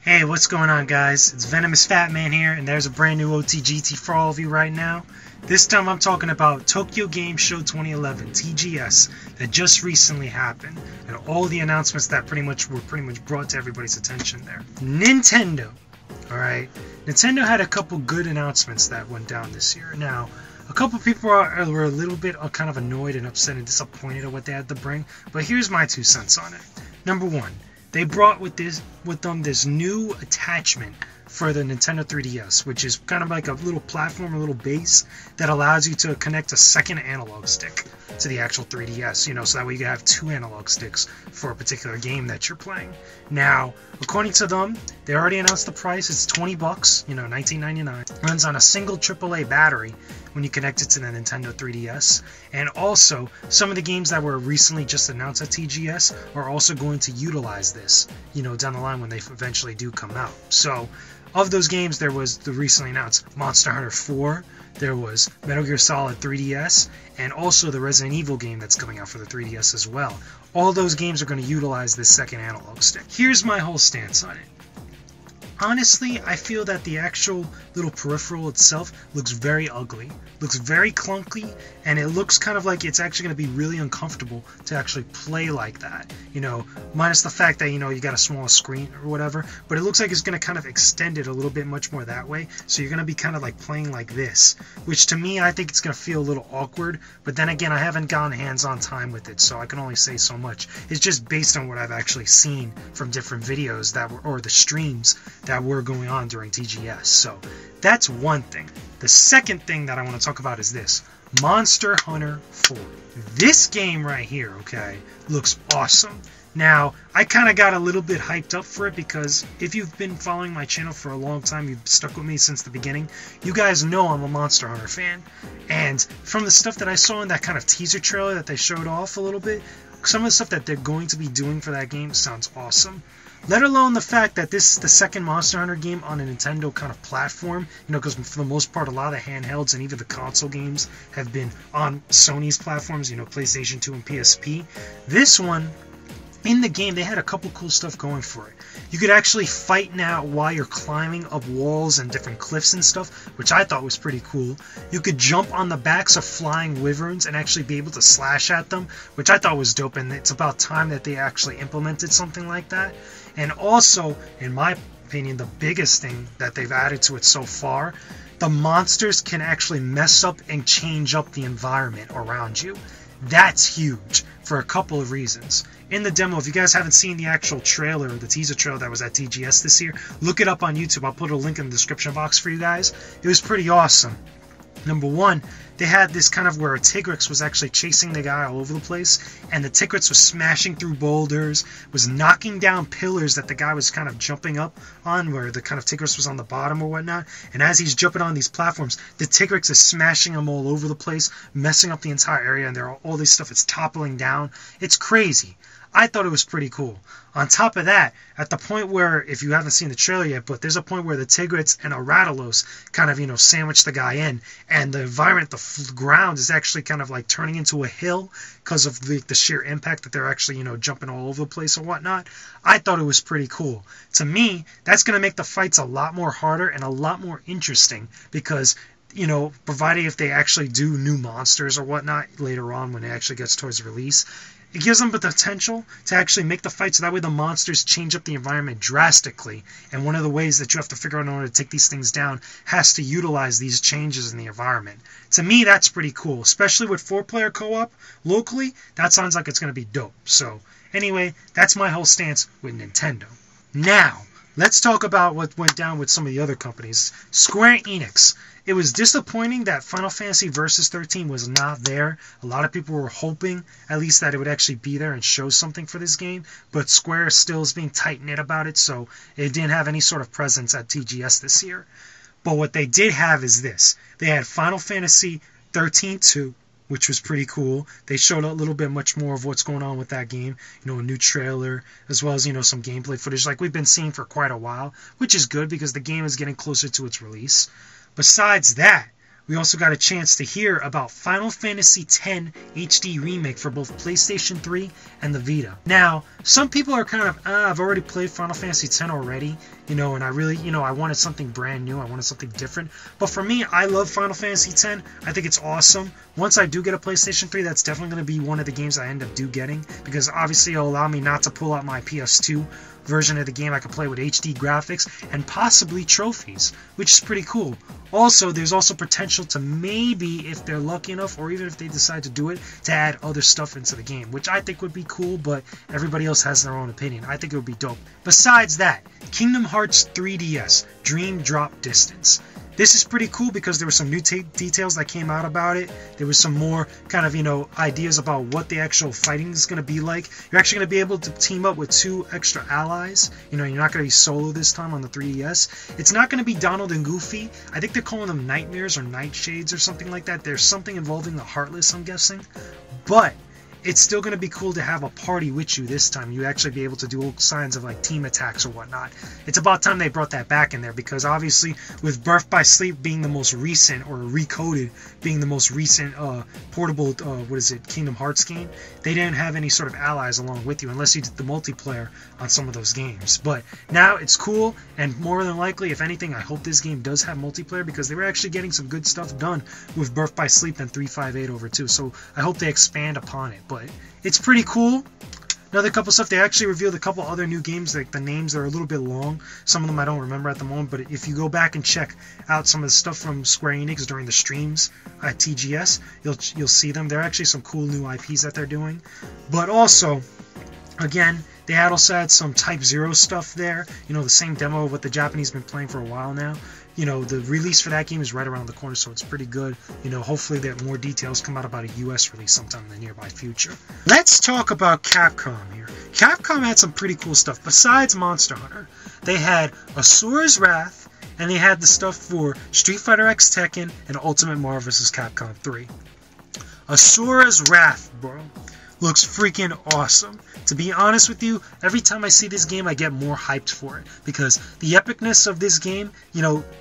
Hey, what's going on, guys? It's Venomousfatman here, and there's a brand new OTGT for all of you right now. This time I'm talking about Tokyo Game Show 2011, TGS, that just recently happened, and all the announcements that were pretty much brought to everybody's attention there. Nintendo. Alright, Nintendo had a couple good announcements that went down this year. Now, a couple people were a little bit kind of annoyed and upset and disappointed at what they had to bring, but here's my 2 cents on it. Number one, they brought with them this new attachment for the Nintendo 3DS, which is kind of like a little platform, a little base that allows you to connect a second analog stick to the actual 3DS, so that way you can have 2 analog sticks for a particular game that you're playing. Now, according to them, they already announced the price. It's $20, $19.99. Runs on a single AAA battery when you connect it to the Nintendo 3DS. And also, some of the games that were recently just announced at TGS are also going to utilize this, down the line when they eventually do come out. So, of those games, there was the recently announced Monster Hunter 4, there was Metal Gear Solid 3DS, and also the Resident Evil game that's coming out for the 3DS as well. All those games are going to utilize this second analog stick. Here's my whole stance on it. Honestly, I feel that the actual little peripheral itself looks very ugly, looks very clunky, and it looks kind of like it's actually going to be really uncomfortable to actually play like that. Minus the fact that, you got a small screen or whatever, but it looks like it's going to kind of extend it a little bit much more that way, so you're going to be kind of like playing like this, which to me, I think it's going to feel a little awkward, but then again, I haven't gone hands-on time with it, so I can only say so much. It's just based on what I've actually seen from different videos or the streams that were going on during TGS. So that's one thing. The second thing that I want to talk about is this. Monster Hunter 4. This game right here, okay, looks awesome. Now, I kind of got a little bit hyped up for it because if you've been following my channel for a long time, you've stuck with me since the beginning, you guys know I'm a Monster Hunter fan. And from the stuff that I saw in that kind of teaser trailer that they showed off a little bit, some of the stuff that they're going to be doing for that game sounds awesome. Let alone the fact that this is the second Monster Hunter game on a Nintendo kind of platform, because for the most part, a lot of the handhelds and even the console games have been on Sony's platforms, PlayStation 2 and PSP. This one, in the game, they had a couple cool stuff going for it. You could actually fight now while you're climbing up walls and different cliffs and stuff, which I thought was pretty cool. You could jump on the backs of flying wyverns and actually be able to slash at them, which I thought was dope, and it's about time that they actually implemented something like that. And also, in my opinion, the biggest thing that they've added to it so far, the monsters can actually mess up and change up the environment around you. That's huge for a couple of reasons. In the demo, if you guys haven't seen the actual trailer, the teaser trailer that was at TGS this year, look it up on YouTube. I'll put a link in the description box for you guys. It was pretty awesome. Number one, they had this kind of where a Tigrex was actually chasing the guy all over the place, and the Tigrex was smashing through boulders, was knocking down pillars that the guy was kind of jumping up on, where the kind of Tigrex was on the bottom or whatnot, and as he's jumping on these platforms, the Tigrex is smashing them all over the place, messing up the entire area, and all this stuff is toppling down. It's crazy. I thought it was pretty cool. On top of that, at the point where, if you haven't seen the trailer yet, but there's a point where the Tigrex and a Rathalos kind of, sandwich the guy in, and the environment, the ground is actually kind of like turning into a hill because of the sheer impact that they're actually, jumping all over the place or whatnot. I thought it was pretty cool. To me, that's going to make the fights a lot more harder and a lot more interesting because, provided if they actually do new monsters or whatnot later on when it actually gets towards release, it gives them the potential to actually make the fight so that way the monsters change up the environment drastically. And one of the ways that you have to figure out in order to take these things down has to utilize these changes in the environment. To me, that's pretty cool, especially with 4-player co-op locally. That sounds like it's going to be dope. So anyway, that's my whole stance with Nintendo. Now, let's talk about what went down with some of the other companies. Square Enix. It was disappointing that Final Fantasy Versus 13 was not there. A lot of people were hoping, at least, that it would actually be there and show something for this game, but Square still is being tight-knit about it, so it didn't have any sort of presence at TGS this year. But what they did have is this. They had Final Fantasy 13-2, which was pretty cool. They showed a little bit much more of what's going on with that game. A new trailer, as well as, some gameplay footage like we've been seeing for quite a while, which is good because the game is getting closer to its release. Besides that, we also got a chance to hear about Final Fantasy X HD Remake for both PlayStation 3 and the Vita. Now, some people are kind of, I've already played Final Fantasy X already, and I really, I wanted something brand new, I wanted something different. But for me, I love Final Fantasy X. I think it's awesome. Once I do get a PlayStation 3, that's definitely going to be one of the games I end up getting, because obviously it'll allow me not to pull out my PS2 version of the game. I can play with HD graphics and possibly trophies, which is pretty cool. Also, there's also potential to maybe, if they're lucky enough, or even if they decide to do it, to add other stuff into the game, which I think would be cool, but everybody else has their own opinion. I think it would be dope. Besides that, Kingdom Hearts 3DS Dream Drop Distance. This is pretty cool because there were some new details that came out about it. There was some more kind of, ideas about what the actual fighting is going to be like. You're actually going to be able to team up with 2 extra allies. You're not going to be solo this time on the 3DS. It's not going to be Donald and Goofy. I think they're calling them Nightmares or Nightshades or something like that. There's something involving the Heartless, I'm guessing. But it's still going to be cool to have a party with you this time. You actually be able to do all signs of like team attacks or whatnot. It's about time they brought that back in there, because obviously with Birth by Sleep being the most recent, or Recoded being the most recent portable Kingdom Hearts game, they didn't have any sort of allies along with you unless you did the multiplayer on some of those games. But now it's cool, and more than likely, if anything, I hope this game does have multiplayer, because they were actually getting some good stuff done with Birth by Sleep and 358 over 2. So I hope they expand upon it. But it's pretty cool. Another couple stuff, they actually revealed a couple other new games. Like, the names are a little bit long. Some of them I don't remember at the moment, but if you go back and check out some of the stuff from Square Enix during the streams at TGS, you'll see them. There are actually some cool new IPs that they're doing. But also, again, they also had some Type 0 stuff there. The same demo of what the Japanese have been playing for a while now. The release for that game is right around the corner, so it's pretty good. Hopefully that more details come out about a US release sometime in the nearby future. Let's talk about Capcom here. Capcom had some pretty cool stuff. Besides Monster Hunter, they had Asura's Wrath, and they had the stuff for Street Fighter X Tekken and Ultimate Marvel vs. Capcom 3. Asura's Wrath, bro, looks freaking awesome. To be honest with you, every time I see this game, I get more hyped for it, because the epicness of this game,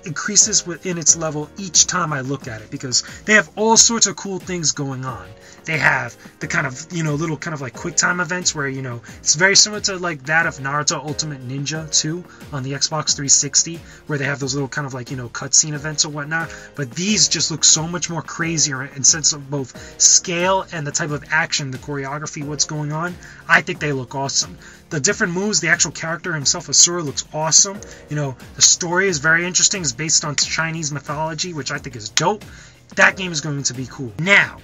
increases within its level each time I look at it, because they have all sorts of cool things going on. They have the kind of, little kind of like quick time events where, it's very similar to like that of Naruto Ultimate Ninja 2 on the Xbox 360, where they have those little kind of like, cutscene events or whatnot. But these just look so much more crazier in sense of both scale and the type of action, the choreography, what's going on. I think they look awesome. The different moves, the actual character himself, Asura, looks awesome. The story is very interesting. It's based on Chinese mythology, which I think is dope. That game is going to be cool. Now,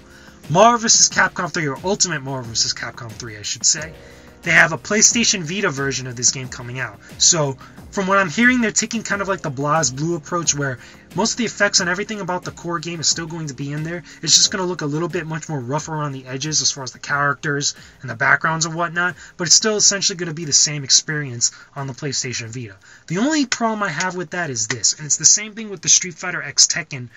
Marvel vs. Capcom 3, or Ultimate Marvel vs. Capcom 3, I should say. They have a PlayStation Vita version of this game coming out. So, from what I'm hearing, they're taking kind of like the BlazBlue approach, where most of the effects and everything about the core game is still going to be in there. It's just going to look a little bit much more rough around the edges as far as the characters and the backgrounds and whatnot, but it's still essentially going to be the same experience on the PlayStation Vita. The only problem I have with that is this, and it's the same thing with the Street Fighter X Tekken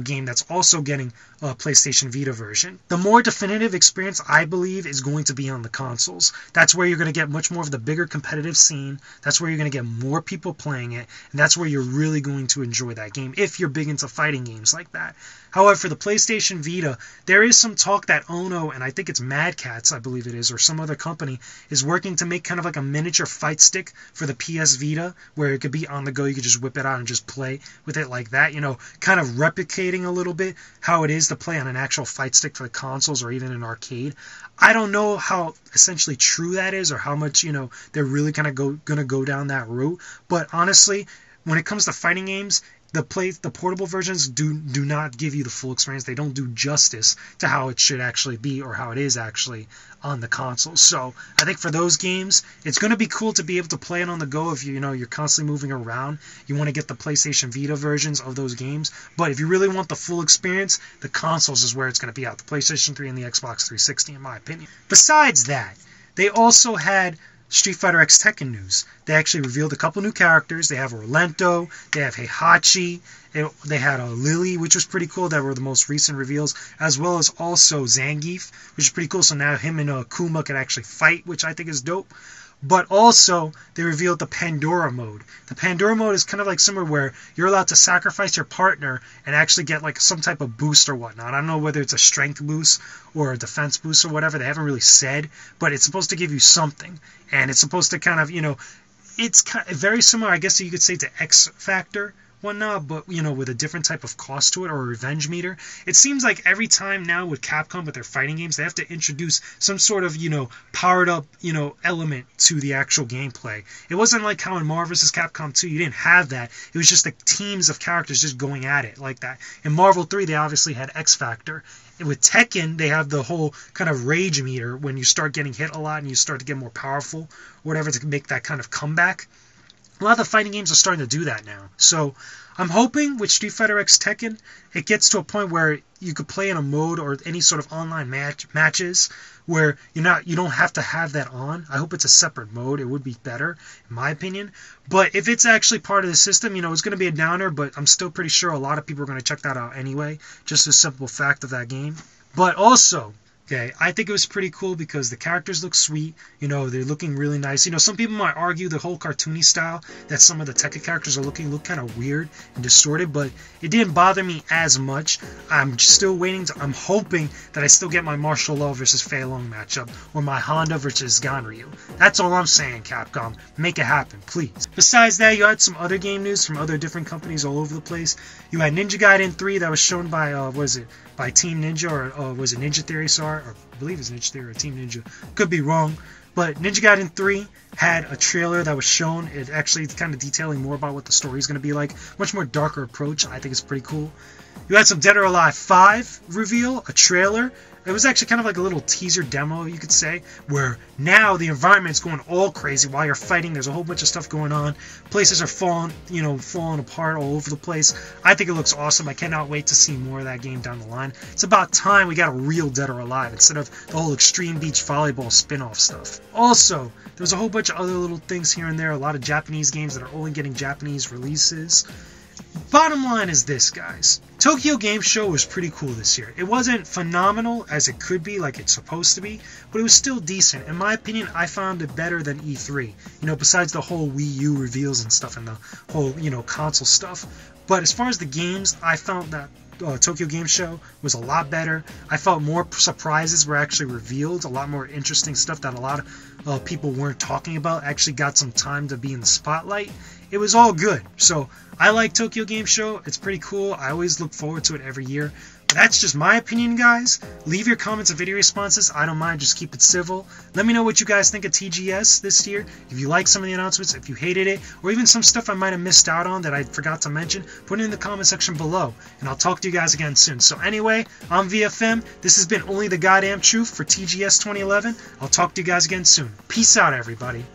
game that's also getting a PlayStation Vita version. The more definitive experience, I believe, is going to be on the consoles. That's where you're going to get much more of the bigger competitive scene. That's where you're going to get more people playing it, and that's where you're really going to enjoy that game, if you're big into fighting games like that. However, for the PlayStation Vita, there is some talk that Ono, and I think it's Mad Catz, I believe it is, or some other company, is working to make kind of like a miniature fight stick for the PS Vita, where it could be on the go. You could just whip it out and just play with it like that, kind of replicating a little bit how it is to play on an actual fight stick for the consoles or even an arcade. I don't know how essentially true that is, or how much, they're really kind of going to go down that route, but honestly, when it comes to fighting games, the portable versions do not give you the full experience. They don't do justice to how it should actually be, or how it is actually on the console. So I think for those games, it's going to be cool to be able to play it on the go if you're constantly moving around. You want to get the PlayStation Vita versions of those games, but if you really want the full experience, the consoles is where it's going to be at. The PlayStation 3 and the Xbox 360, in my opinion. Besides that, they also had Street Fighter X Tekken news. They actually revealed a couple new characters. They have Orlento, they have Heihachi, they had Lily, which was pretty cool. That were the most recent reveals, as well as also Zangief, which is pretty cool. So now him and Kuma can actually fight, which I think is dope. But also, they revealed the Pandora mode. The Pandora mode is kind of like similar where you're allowed to sacrifice your partner and actually get like some type of boost or whatnot. I don't know whether it's a strength boost or a defense boost or whatever. They haven't really said, but it's supposed to give you something. And it's supposed to kind of, it's kind of very similar, I guess you could say, to X Factor. Whatnot, but with a different type of cost to it, or a revenge meter. It seems like every time now with Capcom with their fighting games, they have to introduce some sort of powered up element to the actual gameplay. It wasn't like how in Marvel vs. Capcom 2 you didn't have that. It was just the teams of characters just going at it like that. In Marvel 3 they obviously had X Factor. And with Tekken they have the whole kind of rage meter when you start getting hit a lot and you start to get more powerful, or whatever, to make that kind of comeback. A lot of the fighting games are starting to do that now. So I'm hoping with Street Fighter X Tekken, it gets to a point where you could play in a mode or any sort of online matches where you don't have to have that on. I hope it's a separate mode. It would be better, in my opinion. But if it's actually part of the system, it's going to be a downer, but I'm still pretty sure a lot of people are going to check that out anyway. Just a simple fact of that game. But also, okay, I think it was pretty cool because the characters look sweet. They're looking really nice. Some people might argue the whole cartoony style that some of the Tekken characters are look kind of weird and distorted, but it didn't bother me as much. I'm still waiting. I'm hoping that I still get my Martial Law versus Fei Long matchup, or my Honda versus Ganryu. That's all I'm saying, Capcom. Make it happen, please. Besides that, you had some other game news from other different companies all over the place. You had Ninja Gaiden 3 that was shown by, by Team Ninja, or was it Ninja Theory, sorry, or I believe it's Ninja Theory or Team Ninja, could be wrong, but Ninja Gaiden 3 had a trailer that was shown. It actually is kind of detailing more about what the story is going to be like, much more darker approach. I think it's pretty cool. You had some Dead or Alive 5 reveal, a trailer. It was actually kind of like a little teaser demo, you could say, where now the environment's going all crazy while you're fighting. There's a whole bunch of stuff going on. Places are falling apart all over the place. I think it looks awesome. I cannot wait to see more of that game down the line. It's about time we got a real Dead or Alive instead of the whole Extreme Beach Volleyball spin-off stuff. Also, there's a whole bunch of other little things here and there, a lot of Japanese games that are only getting Japanese releases. Bottom line is this, guys. Tokyo Game Show was pretty cool this year. It wasn't phenomenal as it could be, like it's supposed to be, but it was still decent. In my opinion, I found it better than E3. Besides the whole Wii U reveals and stuff and the whole, console stuff. But as far as the games, I found that Tokyo Game Show was a lot better. I felt more surprises were actually revealed, a lot more interesting stuff that a lot of people weren't talking about, actually got some time to be in the spotlight. It was all good. So I like Tokyo Game Show. It's pretty cool. I always look forward to it every year. But that's just my opinion, guys. Leave your comments and video responses. I don't mind. Just keep it civil. Let me know what you guys think of TGS this year. If you like some of the announcements, if you hated it, or even some stuff I might have missed out on that I forgot to mention, put it in the comment section below. And I'll talk to you guys again soon. So anyway, I'm VFM. This has been Only the Goddamn Truth for TGS 2011. I'll talk to you guys again soon. Peace out, everybody.